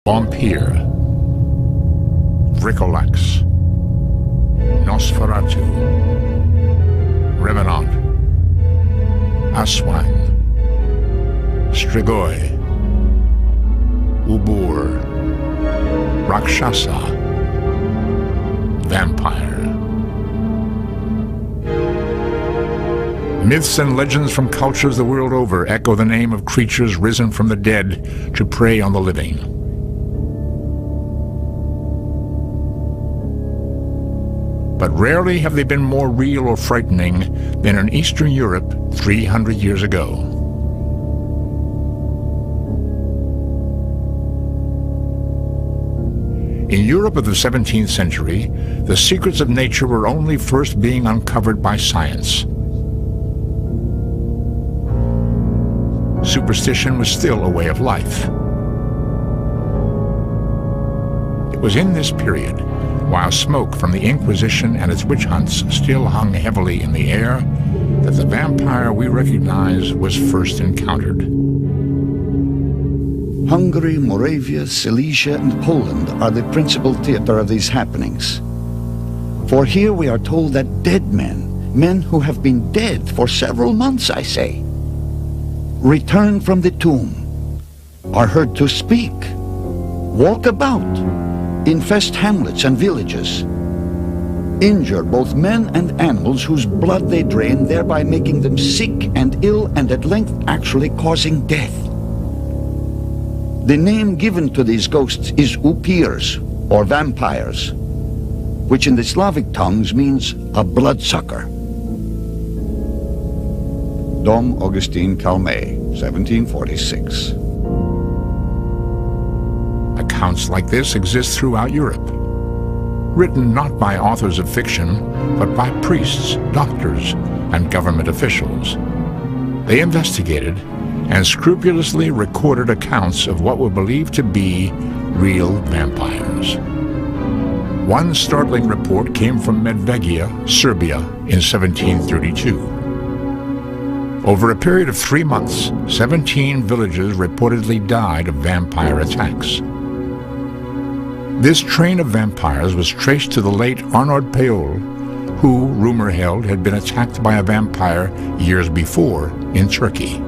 Vampire, Vricolax, Nosferatu, Revenant, Aswang, Strigoi, Ubur, Rakshasa, Vampire. Myths and legends from cultures the world over echo the name of creatures risen from the dead to prey on the living. But rarely have they been more real or frightening than in Eastern Europe 300 years ago. In Europe of the 17th century, the secrets of nature were only first being uncovered by science. Superstition was still a way of life. It was in this period, while smoke from the Inquisition and its witch hunts still hung heavily in the air, that the vampire we recognize was first encountered. Hungary, Moravia, Silesia, and Poland are the principal theater of these happenings. For here we are told that dead men who have been dead for several months, I say, return from the tomb, are heard to speak, walk about, infest hamlets and villages, injure both men and animals whose blood they drain, thereby making them sick and ill and at length actually causing death. The name given to these ghosts is upirs, or vampires, which in the Slavic tongues means a bloodsucker. Dom Augustin Calmet, 1746. Accounts like this exist throughout Europe, written not by authors of fiction, but by priests, doctors, and government officials. They investigated and scrupulously recorded accounts of what were believed to be real vampires. One startling report came from Medvegia, Serbia, in 1732. Over a period of 3 months, 17 villages reportedly died of vampire attacks. This train of vampires was traced to the late Arnaud Payol, who, rumor held, had been attacked by a vampire years before in Turkey.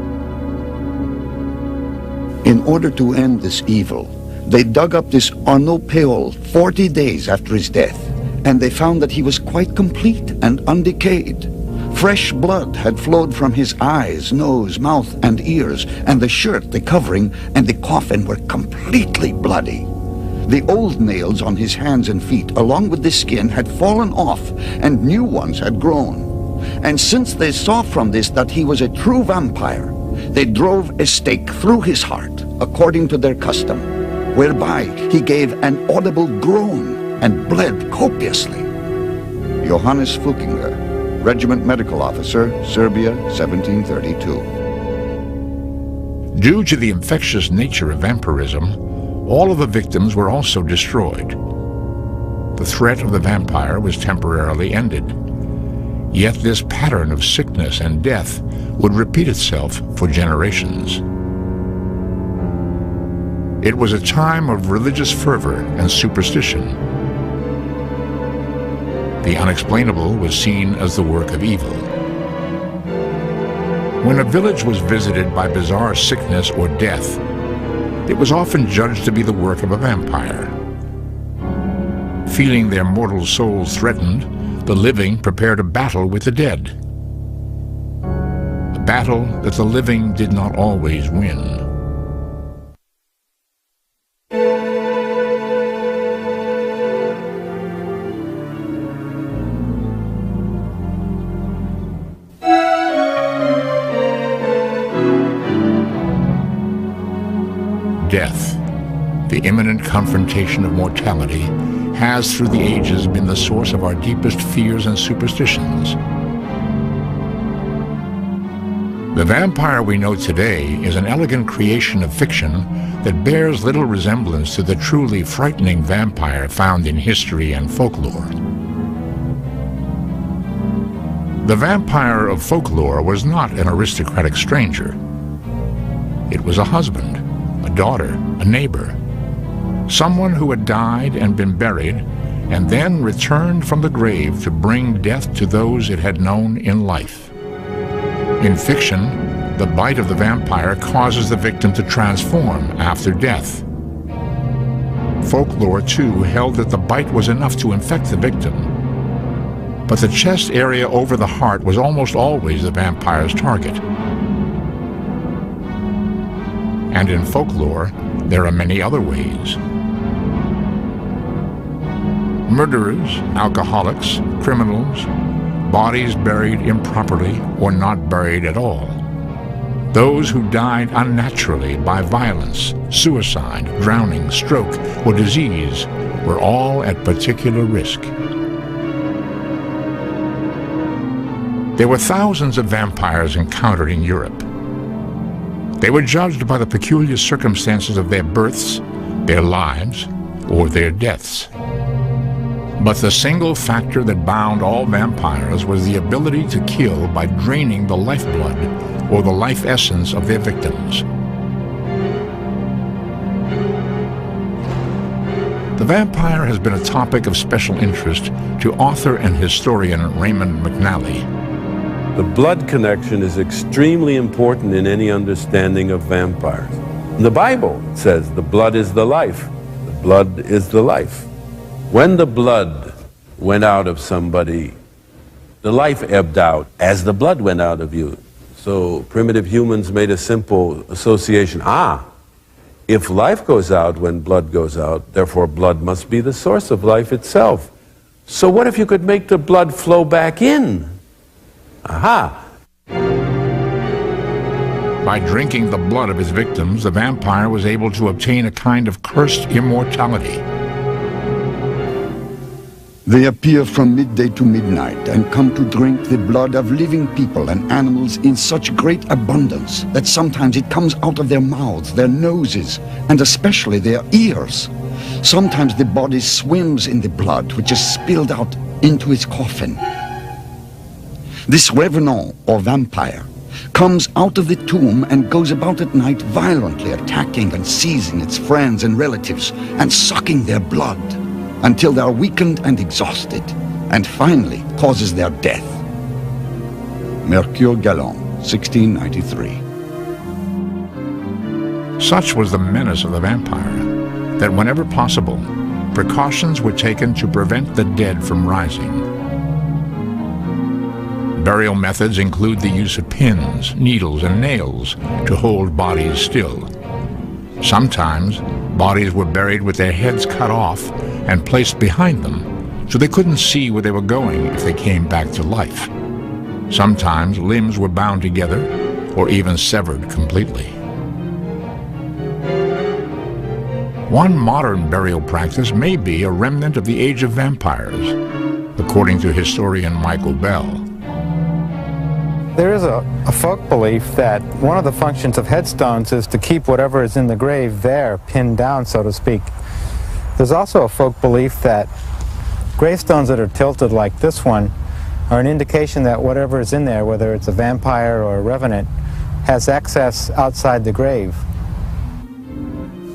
In order to end this evil, they dug up this Arnaud Payol 40 days after his death, and they found that he was quite complete and undecayed. Fresh blood had flowed from his eyes, nose, mouth, and ears, and the shirt, the covering, and the coffin were completely bloody. The old nails on his hands and feet, along with the skin, had fallen off, and new ones had grown. And since they saw from this that he was a true vampire, they drove a stake through his heart, according to their custom, whereby he gave an audible groan and bled copiously. Johannes Flukinger, Regiment Medical Officer, Serbia, 1732. Due to the infectious nature of vampirism, all of the victims were also destroyed. The threat of the vampire was temporarily ended. Yet this pattern of sickness and death would repeat itself for generations. It was a time of religious fervor and superstition. The unexplainable was seen as the work of evil. When a village was visited by bizarre sickness or death, it was often judged to be the work of a vampire. Feeling their mortal souls threatened, the living prepared a battle with the dead. A battle that the living did not always win. Death, the imminent confrontation of mortality, has through the ages been the source of our deepest fears and superstitions. The vampire we know today is an elegant creation of fiction that bears little resemblance to the truly frightening vampire found in history and folklore. The vampire of folklore was not an aristocratic stranger. It was a husband, a daughter, a neighbor, someone who had died and been buried, and then returned from the grave to bring death to those it had known in life. In fiction, the bite of the vampire causes the victim to transform after death. Folklore, too, held that the bite was enough to infect the victim. But the chest area over the heart was almost always the vampire's target. And in folklore, there are many other ways. Murderers, alcoholics, criminals, bodies buried improperly or not buried at all. Those who died unnaturally by violence, suicide, drowning, stroke, or disease were all at particular risk. There were thousands of vampires encountered in Europe. They were judged by the peculiar circumstances of their births, their lives, or their deaths. But the single factor that bound all vampires was the ability to kill by draining the lifeblood or the life essence of their victims. The vampire has been a topic of special interest to author and historian Raymond McNally. The blood connection is extremely important in any understanding of vampires. The Bible says the blood is the life. The blood is the life. When the blood went out of somebody, the life ebbed out as the blood went out of you. So primitive humans made a simple association. If life goes out when blood goes out, therefore blood must be the source of life itself. So what if you could make the blood flow back in? Aha! By drinking the blood of his victims, the vampire was able to obtain a kind of cursed immortality. They appear from midday to midnight and come to drink the blood of living people and animals in such great abundance that sometimes it comes out of their mouths, their noses, and especially their ears. Sometimes the body swims in the blood, which is spilled out into its coffin. This revenant, or vampire, comes out of the tomb and goes about at night violently attacking and seizing its friends and relatives and sucking their blood until they are weakened and exhausted, and finally causes their death. Mercure Galland, 1693. Such was the menace of the vampire that whenever possible, precautions were taken to prevent the dead from rising. Burial methods include the use of pins, needles, and nails to hold bodies still. Sometimes, bodies were buried with their heads cut off and placed behind them, so they couldn't see where they were going if they came back to life. Sometimes, limbs were bound together or even severed completely. One modern burial practice may be a remnant of the age of vampires, according to historian Michael Bell. There is a folk belief that one of the functions of headstones is to keep whatever is in the grave there, pinned down, so to speak. There's also a folk belief that gravestones that are tilted like this one are an indication that whatever is in there, whether it's a vampire or a revenant, has access outside the grave.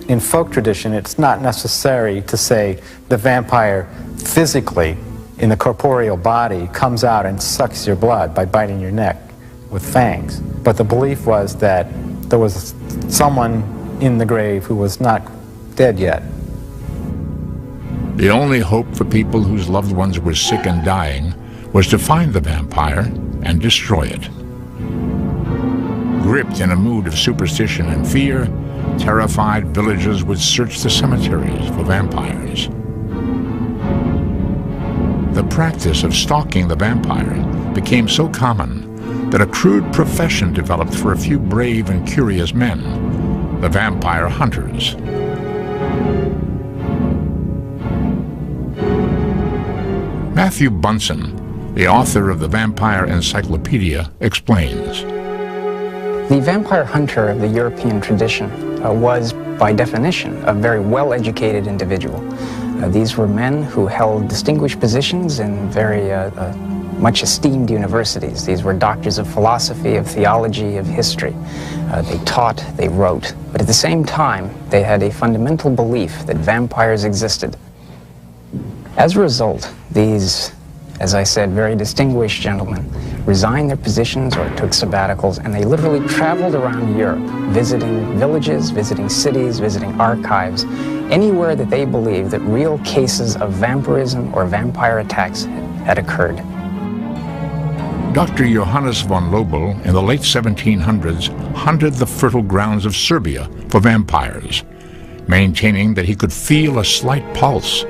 In folk tradition, it's not necessary to say the vampire physically, in the corporeal body, comes out and sucks your blood by biting your neck with fangs. But the belief was that there was someone in the grave who was not dead yet. The only hope for people whose loved ones were sick and dying was to find the vampire and destroy it. Gripped in a mood of superstition and fear, terrified villagers would search the cemeteries for vampires. The practice of stalking the vampire became so common that a crude profession developed for a few brave and curious men, the vampire hunters. Matthew Bunson, the author of the Vampire Encyclopedia, explains. The vampire hunter of the European tradition was, by definition, a very well-educated individual. These were men who held distinguished positions in very much esteemed universities. These were doctors of philosophy, of theology, of history. They taught, they wrote, but at the same time, they had a fundamental belief that vampires existed. As a result, these, as I said, very distinguished gentlemen resigned their positions or took sabbaticals, and they literally traveled around Europe, visiting villages, visiting cities, visiting archives, anywhere that they believed that real cases of vampirism or vampire attacks had occurred. Dr. Johannes von Lobel in the late 1700s hunted the fertile grounds of Serbia for vampires, maintaining that he could feel a slight pulse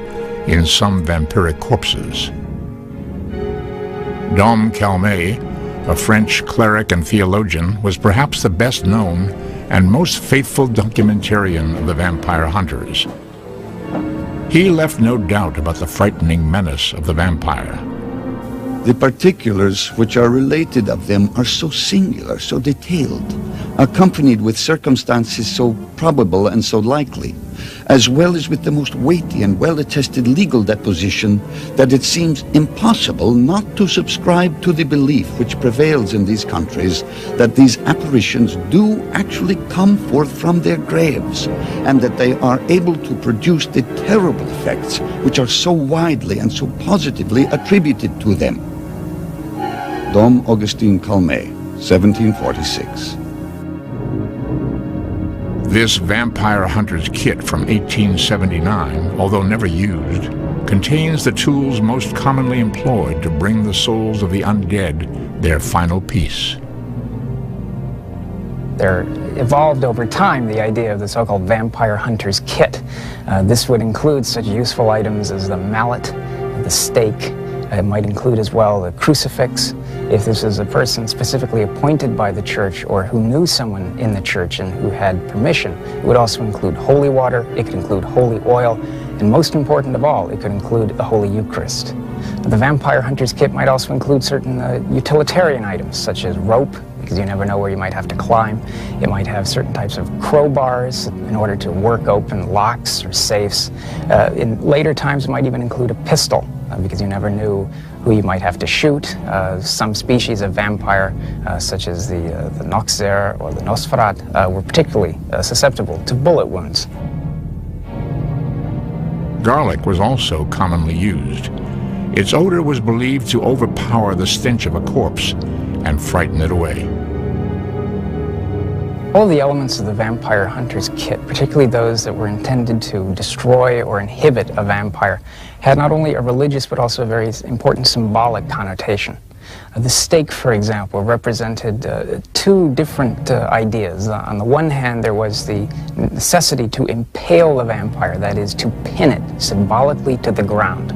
in some vampiric corpses. Dom Calmet, a French cleric and theologian, was perhaps the best known and most faithful documentarian of the vampire hunters. He left no doubt about the frightening menace of the vampire. The particulars which are related of them are so singular, so detailed, accompanied with circumstances so probable and so likely, as well as with the most weighty and well-attested legal deposition, that it seems impossible not to subscribe to the belief which prevails in these countries that these apparitions do actually come forth from their graves, and that they are able to produce the terrible effects which are so widely and so positively attributed to them. Dom Augustin Calmet, 1746. This vampire hunter's kit from 1879, although never used, contains the tools most commonly employed to bring the souls of the undead their final peace. There evolved over time the idea of the so-called vampire hunter's kit. This would include such useful items as the mallet, the stake. It might include as well the crucifix. If this is a person specifically appointed by the church or who knew someone in the church and who had permission, it would also include holy water, it could include holy oil, and most important of all, it could include the Holy Eucharist. The vampire hunter's kit might also include certain utilitarian items, such as rope, because you never know where you might have to climb. It might have certain types of crowbars in order to work open locks or safes. In later times, it might even include a pistol, because you never knew who you might have to shoot. Some species of vampire, such as the Noxer or the Nosferat, were particularly susceptible to bullet wounds. Garlic was also commonly used. Its odor was believed to overpower the stench of a corpse and frighten it away. All the elements of the vampire hunter's kit, particularly those that were intended to destroy or inhibit a vampire, had not only a religious but also a very important symbolic connotation. The stake, for example, represented two different ideas. On the one hand, there was the necessity to impale the vampire, that is, to pin it symbolically to the ground.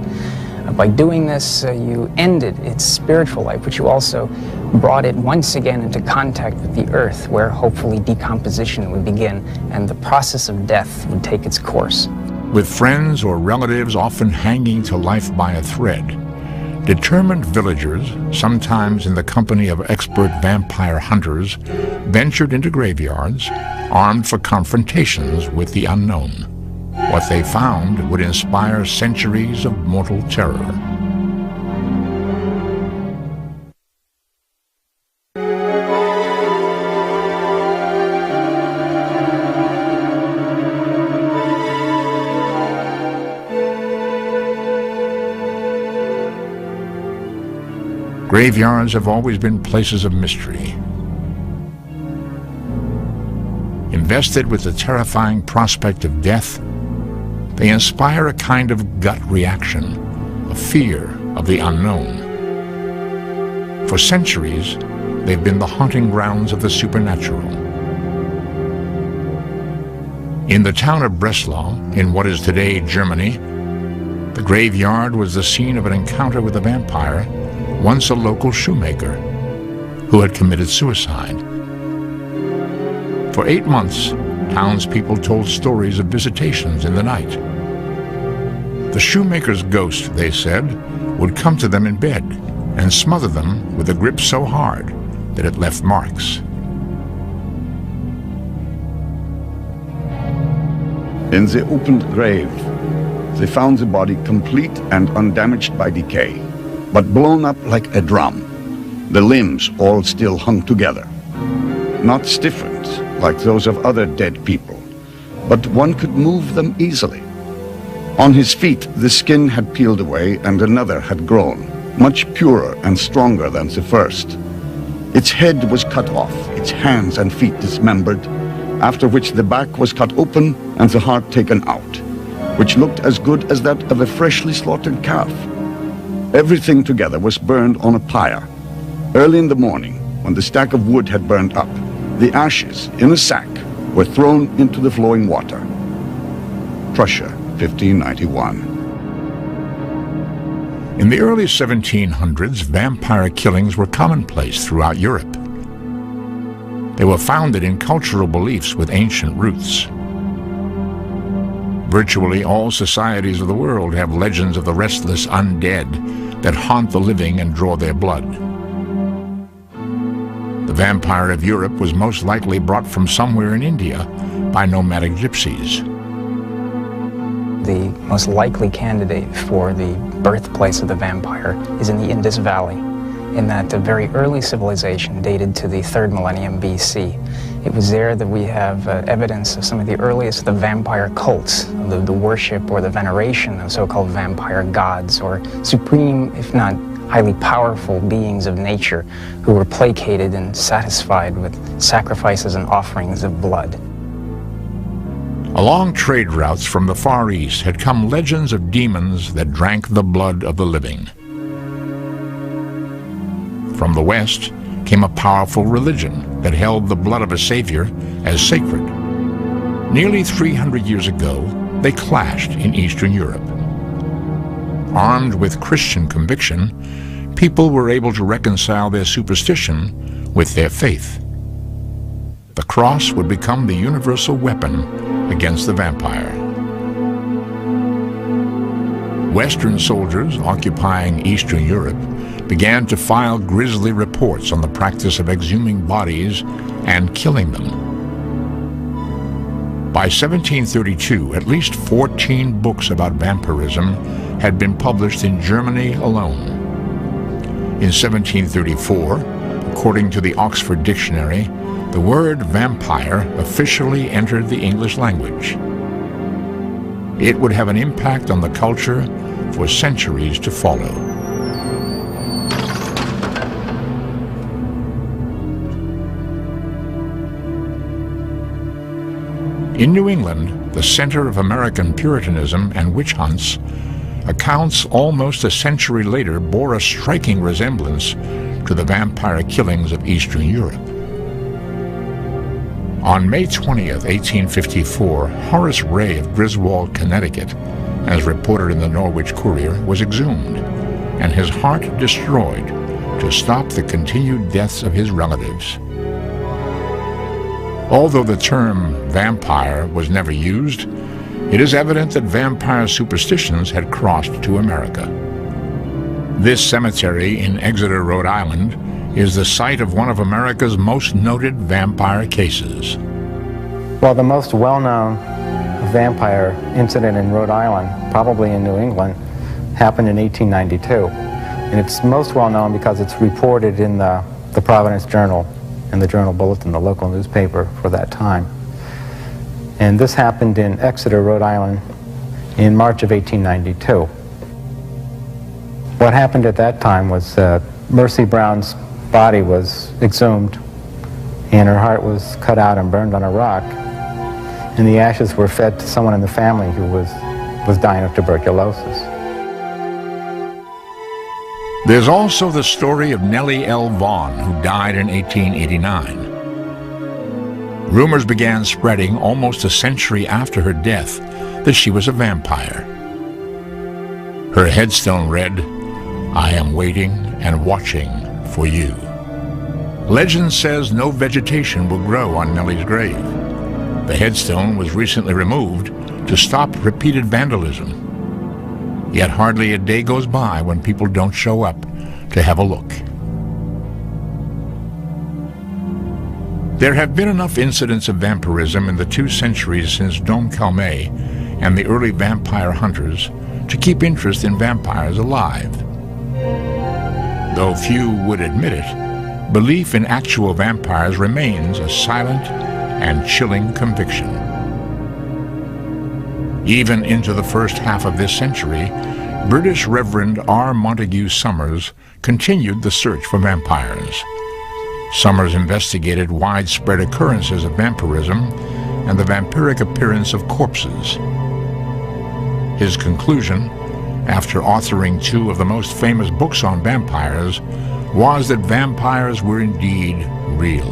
By doing this, you ended its spiritual life, but you also brought it once again into contact with the earth, where hopefully decomposition would begin and the process of death would take its course. With friends or relatives often hanging to life by a thread, determined villagers, sometimes in the company of expert vampire hunters, ventured into graveyards, armed for confrontations with the unknown. What they found would inspire centuries of mortal terror. Graveyards have always been places of mystery. Invested with the terrifying prospect of death, they inspire a kind of gut reaction, a fear of the unknown. For centuries, they've been the haunting grounds of the supernatural. In the town of Breslau, in what is today Germany, the graveyard was the scene of an encounter with a vampire, once a local shoemaker, who had committed suicide. For 8 months, townspeople told stories of visitations in the night. The shoemaker's ghost, they said, would come to them in bed and smother them with a grip so hard that it left marks. In the opened grave, they found the body complete and undamaged by decay. but blown up like a drum. The limbs all still hung together. Not stiffened like those of other dead people, but one could move them easily. On his feet, the skin had peeled away and another had grown, much purer and stronger than the first. Its head was cut off, its hands and feet dismembered, after which the back was cut open and the heart taken out, which looked as good as that of a freshly slaughtered calf. Everything together was burned on a pyre. Early in the morning, when the stack of wood had burned up, the ashes, in a sack, were thrown into the flowing water. Prussia, 1591. In the early 1700s, vampire killings were commonplace throughout Europe. They were founded in cultural beliefs with ancient roots. Virtually all societies of the world have legends of the restless undead that haunt the living and draw their blood. The vampire of Europe was most likely brought from somewhere in India by nomadic gypsies. The most likely candidate for the birthplace of the vampire is in the Indus Valley, in that a very early civilization dated to the 3rd millennium BC. It was there that we have evidence of some of the earliest of the vampire cults, the worship or the veneration of so-called vampire gods, or supreme, if not highly powerful beings of nature who were placated and satisfied with sacrifices and offerings of blood. Along trade routes from the Far East had come legends of demons that drank the blood of the living. From the West came a powerful religion that held the blood of a savior as sacred. Nearly 300 years ago, they clashed in Eastern Europe. Armed with Christian conviction, people were able to reconcile their superstition with their faith. The cross would become the universal weapon against the vampire. Western soldiers occupying Eastern Europe began to file grisly reports on the practice of exhuming bodies and killing them. By 1732, at least 14 books about vampirism had been published in Germany alone. In 1734, according to the Oxford Dictionary, the word vampire officially entered the English language. It would have an impact on the culture for centuries to follow. In New England, the center of American Puritanism and witch hunts, accounts almost a century later bore a striking resemblance to the vampire killings of Eastern Europe. On May 20th, 1854, Horace Ray of Griswold, Connecticut, as reported in the Norwich Courier, was exhumed and his heart destroyed to stop the continued deaths of his relatives. Although the term vampire was never used, it is evident that vampire superstitions had crossed to America. This cemetery in Exeter, Rhode Island, is the site of one of America's most noted vampire cases. Well, the most well-known vampire incident in Rhode Island, probably in New England, happened in 1892. And it's most well-known because it's reported in the Providence Journal and the Journal Bulletin, the local newspaper for that time. And this happened in Exeter, Rhode Island in March of 1892. What happened at that time was Mercy Brown's body was exhumed and her heart was cut out and burned on a rock, and the ashes were fed to someone in the family who was dying of tuberculosis. There's also the story of Nellie L. Vaughan, who died in 1889. Rumors began spreading almost a century after her death that she was a vampire. Her headstone read, "I am waiting and watching for you." Legend says no vegetation will grow on Nellie's grave. The headstone was recently removed to stop repeated vandalism. Yet hardly a day goes by when people don't show up to have a look. There have been enough incidents of vampirism in the 2 centuries since Dom Calmet and the early vampire hunters to keep interest in vampires alive. Though few would admit it, belief in actual vampires remains a silent and chilling conviction. Even into the first half of this century, British Reverend R. Montague Summers continued the search for vampires. Summers investigated widespread occurrences of vampirism and the vampiric appearance of corpses. His conclusion, after authoring 2 of the most famous books on vampires, was that vampires were indeed real.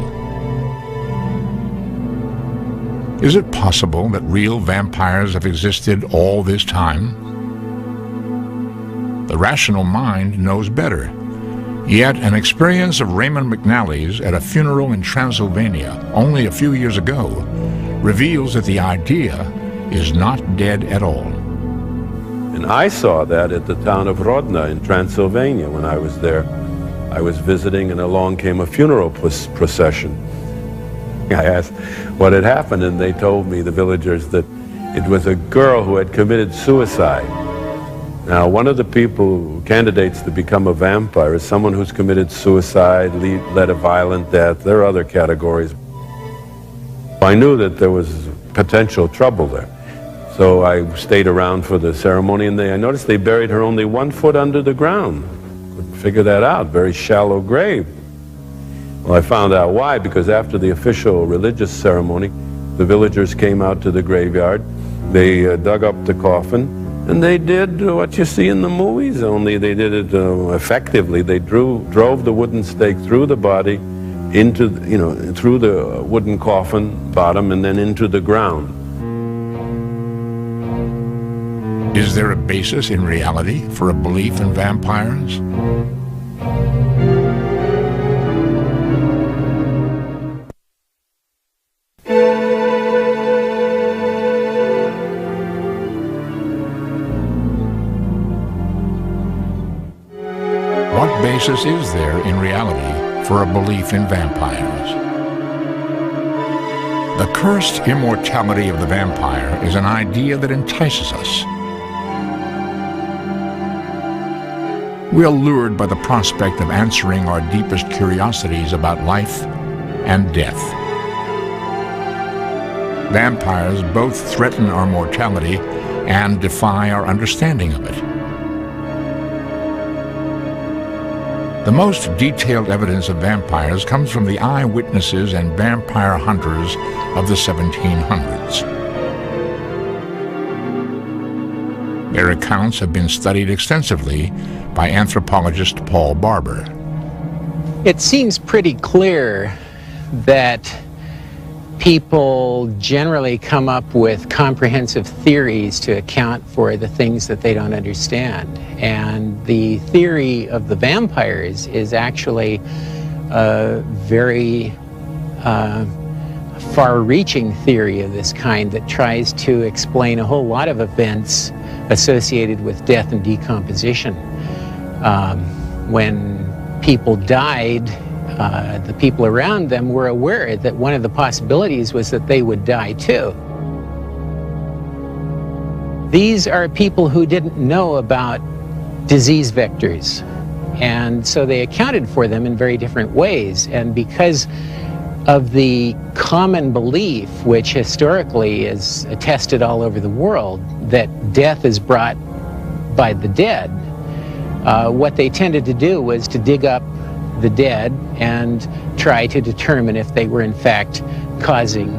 Is it possible that real vampires have existed all this time? The rational mind knows better. Yet an experience of Raymond McNally's at a funeral in Transylvania only a few years ago reveals that the idea is not dead at all. And I saw that at the town of Rodna in Transylvania when I was there. I was visiting and along came a funeral procession. I asked what had happened and they told me, the villagers, that it was a girl who had committed suicide. Now, one of the candidates to become a vampire is someone who's committed suicide, led a violent death. There are other categories. I knew that there was potential trouble there. So I stayed around for the ceremony, and I noticed they buried her only 1 foot under the ground. Couldn't figure that out, very shallow grave. Well, I found out why, because after the official religious ceremony, the villagers came out to the graveyard, they dug up the coffin, and they did what you see in the movies, only they did it effectively. They drove the wooden stake through the body, into, through the wooden coffin bottom, and then into the ground. Is there a basis in reality for a belief in vampires? What basis is there in reality for a belief in vampires? The cursed immortality of the vampire is an idea that entices us. We are lured by the prospect of answering our deepest curiosities about life and death. Vampires both threaten our mortality and defy our understanding of it. The most detailed evidence of vampires comes from the eyewitnesses and vampire hunters of the 1700s. Their accounts have been studied extensively by anthropologist Paul Barber. It seems pretty clear that people generally come up with comprehensive theories to account for the things that they don't understand. And the theory of the vampires is actually a very far-reaching theory of this kind that tries to explain a whole lot of events associated with death and decomposition. When people died, the people around them were aware that one of the possibilities was that they would die too. These are people who didn't know about disease vectors, and so they accounted for them in very different ways. And because of the common belief, which historically is attested all over the world, that death is brought by the dead, what they tended to do was to dig up the dead and try to determine if they were in fact causing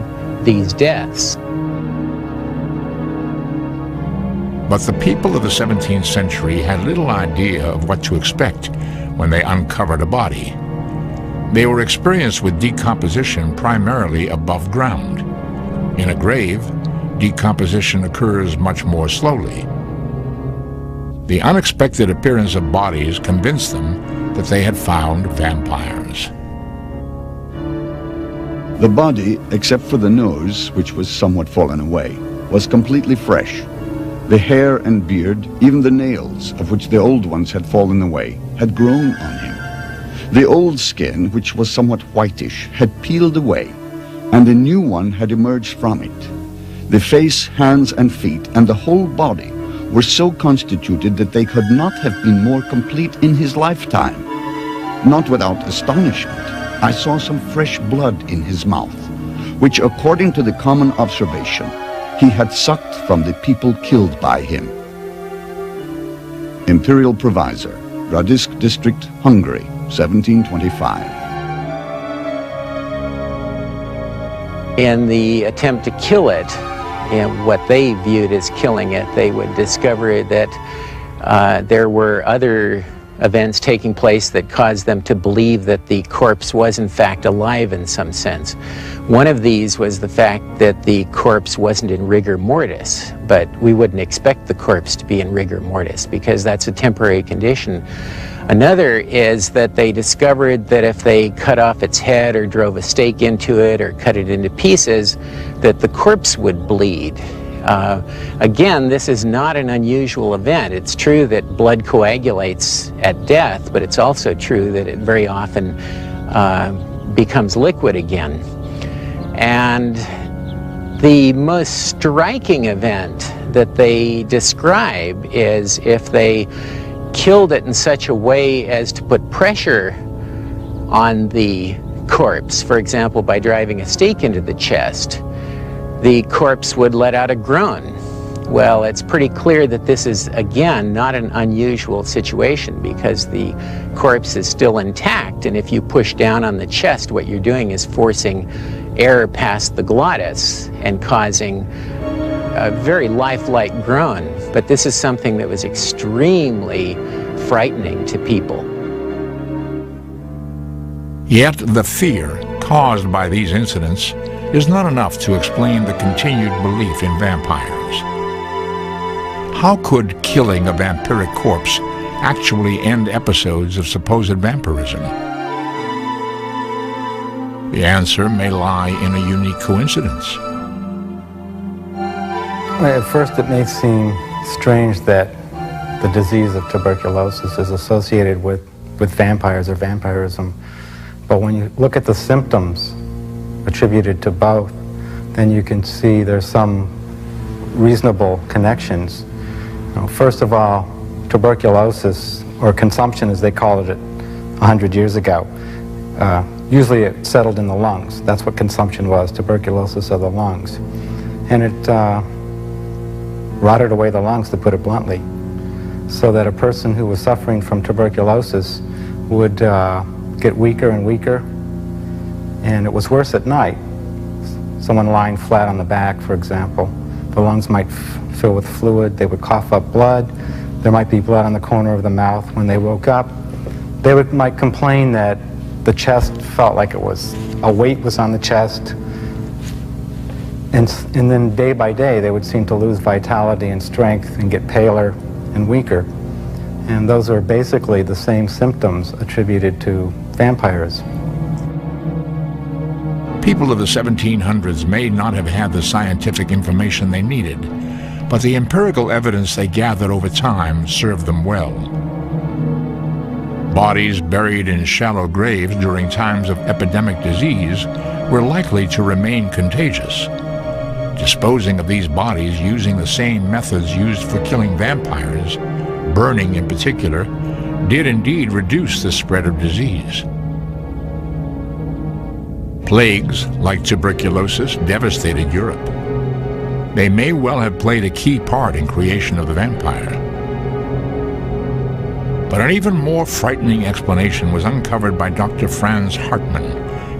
these deaths. But the people of the 17th century had little idea of what to expect when they uncovered a body. They were experienced with decomposition primarily above ground. In a grave, decomposition occurs much more slowly. The unexpected appearance of bodies convinced them that they had found vampires. The body, except for the nose, which was somewhat fallen away, was completely fresh. The hair and beard, even the nails, of which the old ones had fallen away, had grown on him. The old skin, which was somewhat whitish, had peeled away, and a new one had emerged from it. The face, hands, and feet, and the whole body were so constituted that they could not have been more complete in his lifetime. Not without astonishment, I saw some fresh blood in his mouth, which, according to the common observation, he had sucked from the people killed by him. Imperial Provisor, Radisk District, Hungary, 1725. In the attempt to kill it, in what they viewed as killing it, they would discover that there were other events taking place that caused them to believe that the corpse was in fact alive in some sense. One of these was the fact that the corpse wasn't in rigor mortis, but we wouldn't expect the corpse to be in rigor mortis because that's a temporary condition. Another is that they discovered that if they cut off its head or drove a stake into it or cut it into pieces, that the corpse would bleed. Again, this is not an unusual event. It's true that blood coagulates at death, but it's also true that it very often becomes liquid again. And the most striking event that they describe is if they killed it in such a way as to put pressure on the corpse, for example, by driving a stake into the chest, the corpse would let out a groan. Well, it's pretty clear that this is, again, not an unusual situation because the corpse is still intact, and if you push down on the chest, what you're doing is forcing air past the glottis and causing a very lifelike groan. But this is something that was extremely frightening to people. Yet the fear caused by these incidents is not enough to explain the continued belief in vampires. How could killing a vampiric corpse actually end episodes of supposed vampirism? The answer may lie in a unique coincidence. At first it may seem strange that the disease of tuberculosis is associated with vampires or vampirism, but when you look at the symptoms attributed to both, then you can see there's some reasonable connections. First of all, tuberculosis, or consumption as they called it 100 years ago, usually it settled in the lungs. That's what consumption was, tuberculosis of the lungs. And it rotted away the lungs, to put it bluntly, so that a person who was suffering from tuberculosis would get weaker and weaker, and it was worse at night. Someone lying flat on the back, for example, the lungs might fill with fluid, they would cough up blood, there might be blood on the corner of the mouth. When they woke up, they might complain that the chest felt like a weight was on the chest, and then day by day they would seem to lose vitality and strength and get paler and weaker. And those are basically the same symptoms attributed to vampires. People of the 1700s may not have had the scientific information they needed, but the empirical evidence they gathered over time served them well. Bodies buried in shallow graves during times of epidemic disease were likely to remain contagious. Disposing of these bodies using the same methods used for killing vampires, burning in particular, did indeed reduce the spread of disease. Plagues, like tuberculosis, devastated Europe. They may well have played a key part in creation of the vampire. But an even more frightening explanation was uncovered by Dr. Franz Hartmann,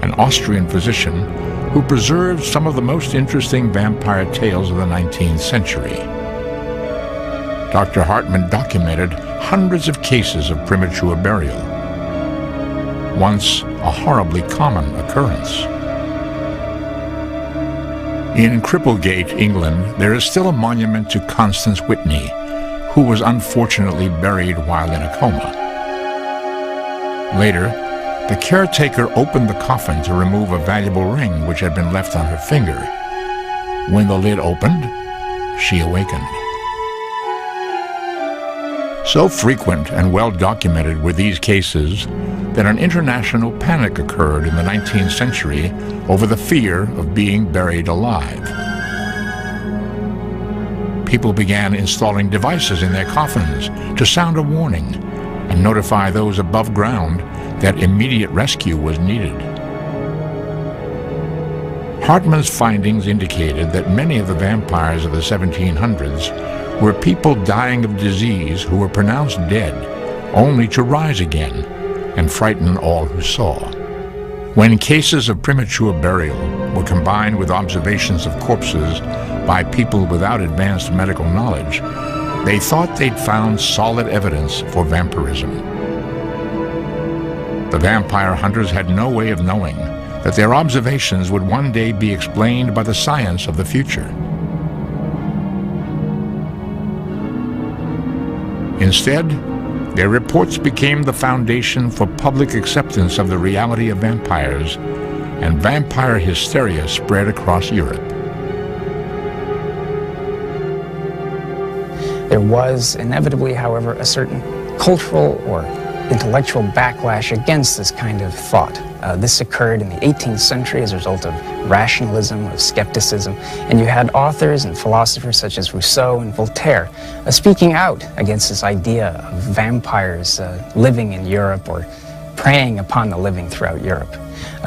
an Austrian physician who preserved some of the most interesting vampire tales of the 19th century. Dr. Hartmann documented hundreds of cases of premature burial, once a horribly common occurrence. In Cripplegate, England, there is still a monument to Constance Whitney, who was unfortunately buried while in a coma. Later, the caretaker opened the coffin to remove a valuable ring which had been left on her finger. When the lid opened, she awakened. So frequent and well documented were these cases that an international panic occurred in the 19th century over the fear of being buried alive. People began installing devices in their coffins to sound a warning and notify those above ground that immediate rescue was needed. Hartmann's findings indicated that many of the vampires of the 1700s were people dying of disease who were pronounced dead, only to rise again and frighten all who saw. When cases of premature burial were combined with observations of corpses by people without advanced medical knowledge, they thought they'd found solid evidence for vampirism. The vampire hunters had no way of knowing that their observations would one day be explained by the science of the future. Instead, their reports became the foundation for public acceptance of the reality of vampires, and vampire hysteria spread across Europe. There was inevitably, however, a certain cultural or intellectual backlash against this kind of thought. This occurred in the 18th century as a result of rationalism, of skepticism, and you had authors and philosophers such as Rousseau and Voltaire speaking out against this idea of vampires living in Europe or preying upon the living throughout Europe.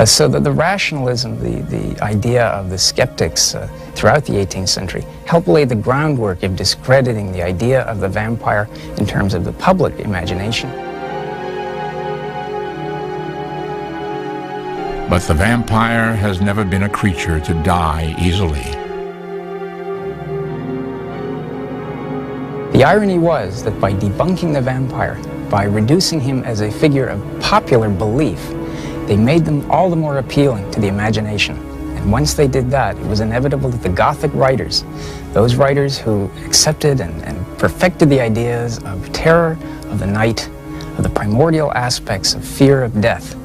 So the rationalism, the idea of the skeptics throughout the 18th century helped lay the groundwork of discrediting the idea of the vampire in terms of the public imagination. But the vampire has never been a creature to die easily. The irony was that by debunking the vampire, by reducing him as a figure of popular belief, they made them all the more appealing to the imagination. And once they did that, it was inevitable that the Gothic writers, those writers who accepted and perfected the ideas of terror, of the night, of the primordial aspects of fear of death,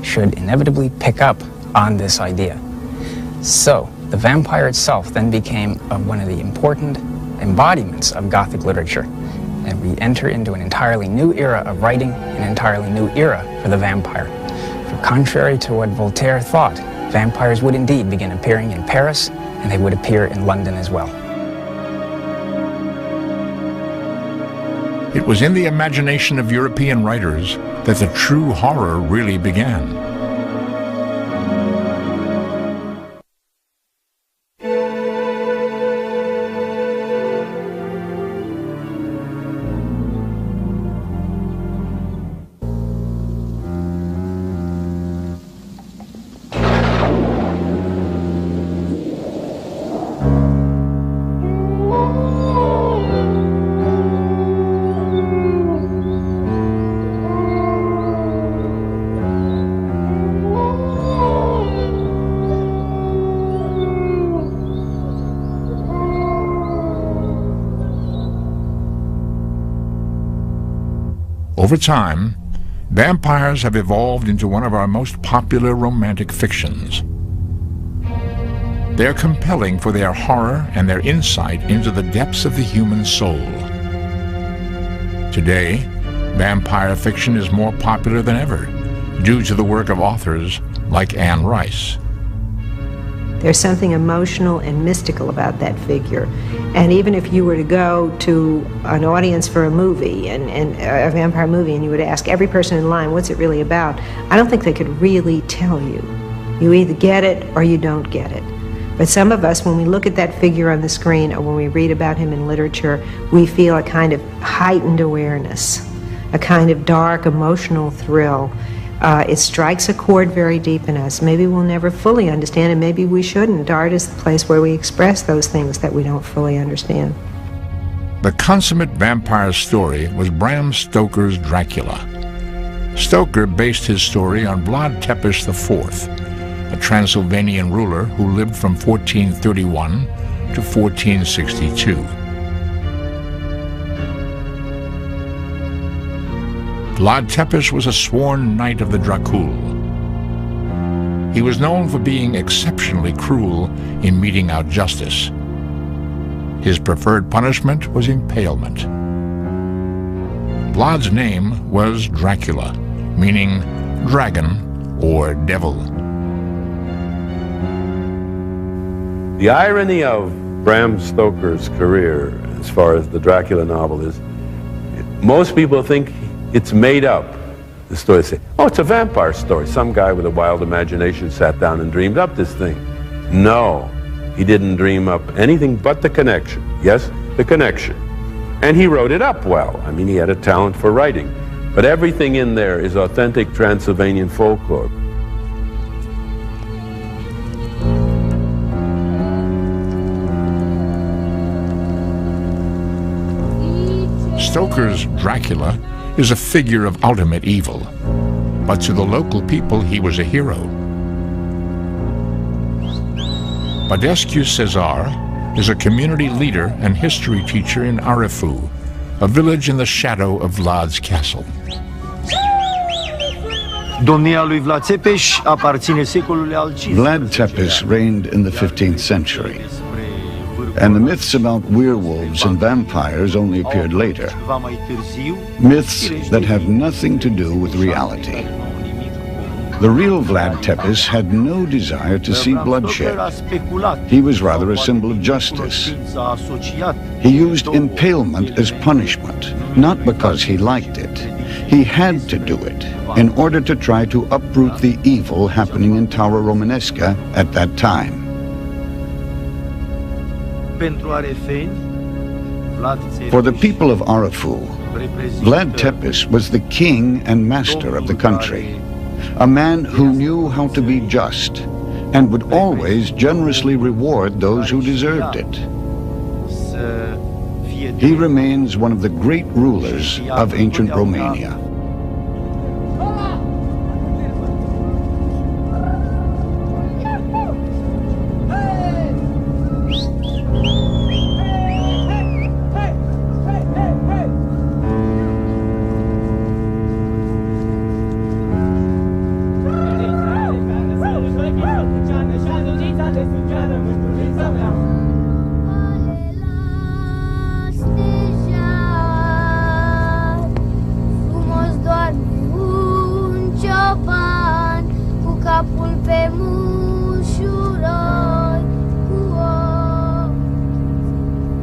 should inevitably pick up on this idea. So, the vampire itself then became one of the important embodiments of Gothic literature. And we enter into an entirely new era of writing, an entirely new era for the vampire. For contrary to what Voltaire thought, vampires would indeed begin appearing in Paris, and they would appear in London as well. It was in the imagination of European writers that the true horror really began. Over time, vampires have evolved into one of our most popular romantic fictions. They're compelling for their horror and their insight into the depths of the human soul. Today, vampire fiction is more popular than ever, due to the work of authors like Anne Rice. There's something emotional and mystical about that figure. And even if you were to go to an audience for a movie, and a vampire movie, and you would ask every person in line, what's it really about? I don't think they could really tell you. You either get it or you don't get it. But some of us, when we look at that figure on the screen or when we read about him in literature, we feel a kind of heightened awareness, a kind of dark emotional thrill. It strikes a chord very deep in us. Maybe we'll never fully understand, and maybe we shouldn't. Art is the place where we express those things that we don't fully understand. The consummate vampire story was Bram Stoker's Dracula. Stoker based his story on Vlad Tepes IV, a Transylvanian ruler who lived from 1431 to 1462. Vlad Tepes was a sworn knight of the Dracul. He was known for being exceptionally cruel in meting out justice. His preferred punishment was impalement. Vlad's name was Dracula, meaning dragon or devil. The irony of Bram Stoker's career, as far as the Dracula novel is, most people think it's made up. the story say, oh, it's a vampire story. Some guy with a wild imagination sat down and dreamed up this thing. No, he didn't dream up anything but the connection. Yes, the connection. And he wrote it up well. I mean, he had a talent for writing. But everything in there is authentic Transylvanian folklore. Stoker's Dracula is a figure of ultimate evil, but to the local people he was a hero. Badescu Cesar is a community leader and history teacher in Arefu, a village in the shadow of Vlad's castle. Domnia lui Vlad Țepeș aparține secolului al XV. Vlad Tepes reigned in the 15th century, and the myths about werewolves and vampires only appeared later. Myths that have nothing to do with reality. The real Vlad Tepes had no desire to see bloodshed. He was rather a symbol of justice. He used impalement as punishment, not because he liked it. He had to do it in order to try to uproot the evil happening in Taura Romanesca at that time. For the people of Arefu, Vlad Tepes was the king and master of the country, a man who knew how to be just and would always generously reward those who deserved it. He remains one of the great rulers of ancient Romania.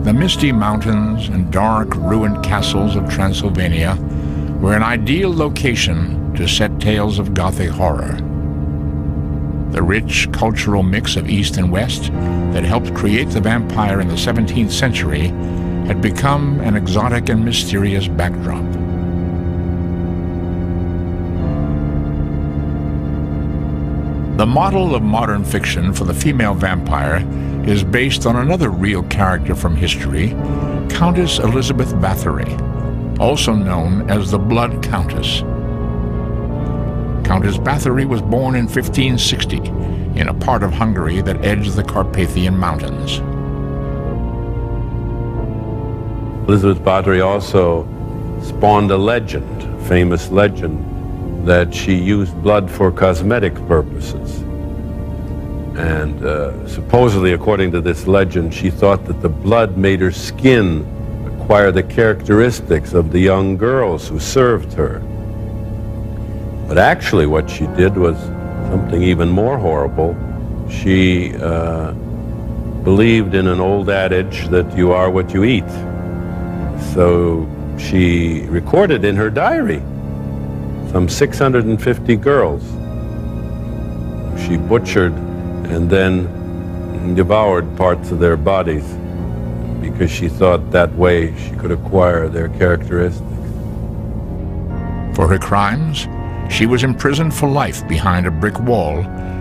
The misty mountains and dark, ruined castles of Transylvania were an ideal location to set tales of Gothic horror. The rich cultural mix of East and West that helped create the vampire in the 17th century had become an exotic and mysterious backdrop. The model of modern fiction for the female vampire is based on another real character from history, Countess Elizabeth Bathory, also known as the Blood Countess. Countess Bathory was born in 1560 in a part of Hungary that edged the Carpathian Mountains. Elizabeth Bathory also spawned a legend, famous legend, that she used blood for cosmetic purposes. And supposedly, according to this legend, she thought that the blood made her skin acquire the characteristics of the young girls who served her. But actually what she did was something even more horrible. She believed in an old adage that you are what you eat. So she recorded in her diary some 650 girls. She butchered and then devoured parts of their bodies because she thought that way she could acquire their characteristics. For her crimes, she was imprisoned for life behind a brick wall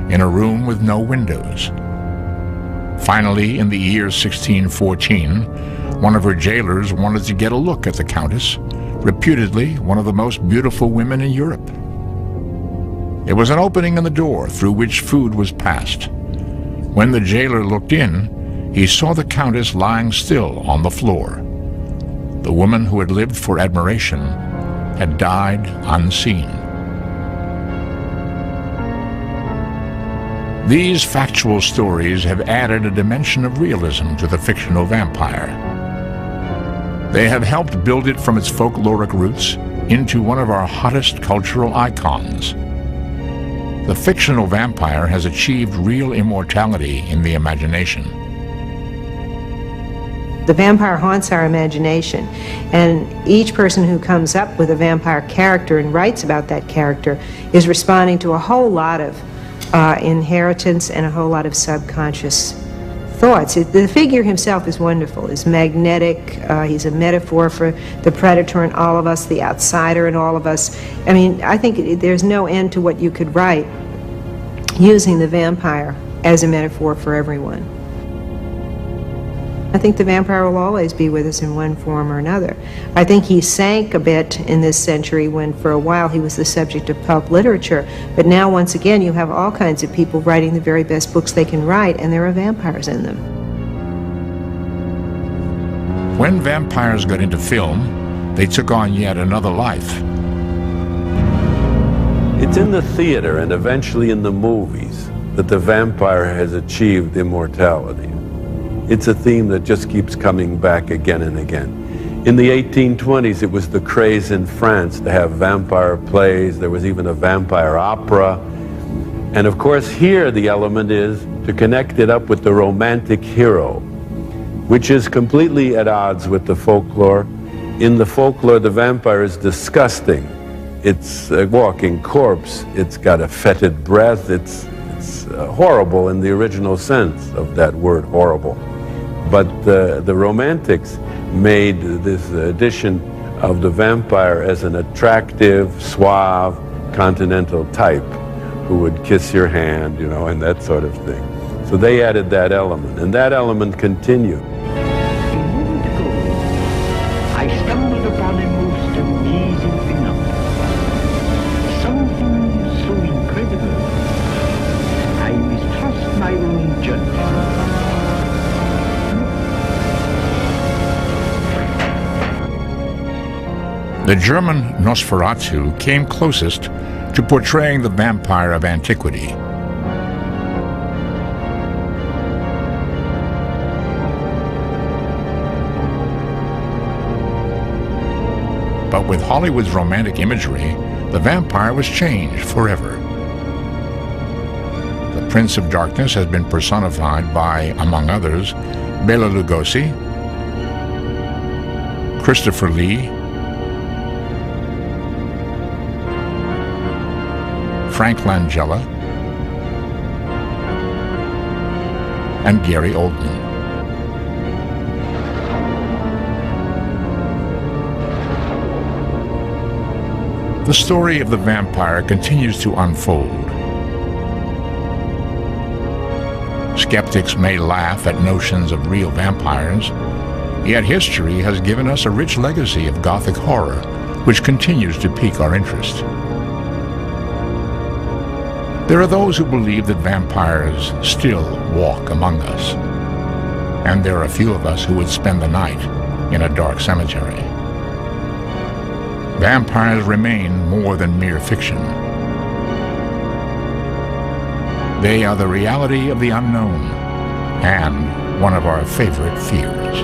in a room with no windows. Finally, in the year 1614, one of her jailers wanted to get a look at the Countess, reputedly one of the most beautiful women in Europe. There was an opening in the door through which food was passed. When the jailer looked in, he saw the Countess lying still on the floor. The woman who had lived for admiration had died unseen. These factual stories have added a dimension of realism to the fictional vampire. They have helped build it from its folkloric roots into one of our hottest cultural icons. The fictional vampire has achieved real immortality in the imagination. The vampire haunts our imagination, and each person who comes up with a vampire character and writes about that character is responding to a whole lot of inheritance and a whole lot of subconscious thoughts. The figure himself is wonderful. He's magnetic. He's a metaphor for the predator in all of us, the outsider in all of us. I mean, I think there's no end to what you could write using the vampire as a metaphor for everyone. I think the vampire will always be with us in one form or another. I think he sank a bit in this century when for a while he was the subject of pulp literature, but now once again you have all kinds of people writing the very best books they can write, and there are vampires in them. When vampires got into film, they took on yet another life. It's in the theater and eventually in the movies that the vampire has achieved immortality. It's a theme that just keeps coming back again and again. In the 1820s, it was the craze in France to have vampire plays. There was even a vampire opera. And of course, here the element is to connect it up with the romantic hero, which is completely at odds with the folklore. In the folklore, the vampire is disgusting. It's a walking corpse. It's got a fetid breath. It's horrible in the original sense of that word, horrible. But the Romantics made this addition of the vampire as an attractive, suave, continental type who would kiss your hand, you know, and that sort of thing. So they added that element, and that element continued. I stumbled upon a most amazing phenomenon. Something so incredible, I mistrust my own judgment. The German Nosferatu came closest to portraying the vampire of antiquity. But with Hollywood's romantic imagery, the vampire was changed forever. The Prince of Darkness has been personified by, among others, Bela Lugosi, Christopher Lee, Frank Langella, and Gary Oldman. The story of the vampire continues to unfold. Skeptics may laugh at notions of real vampires, yet history has given us a rich legacy of Gothic horror, which continues to pique our interest. There are those who believe that vampires still walk among us, and there are a few of us who would spend the night in a dark cemetery. Vampires remain more than mere fiction. They are the reality of the unknown, and one of our favorite fears.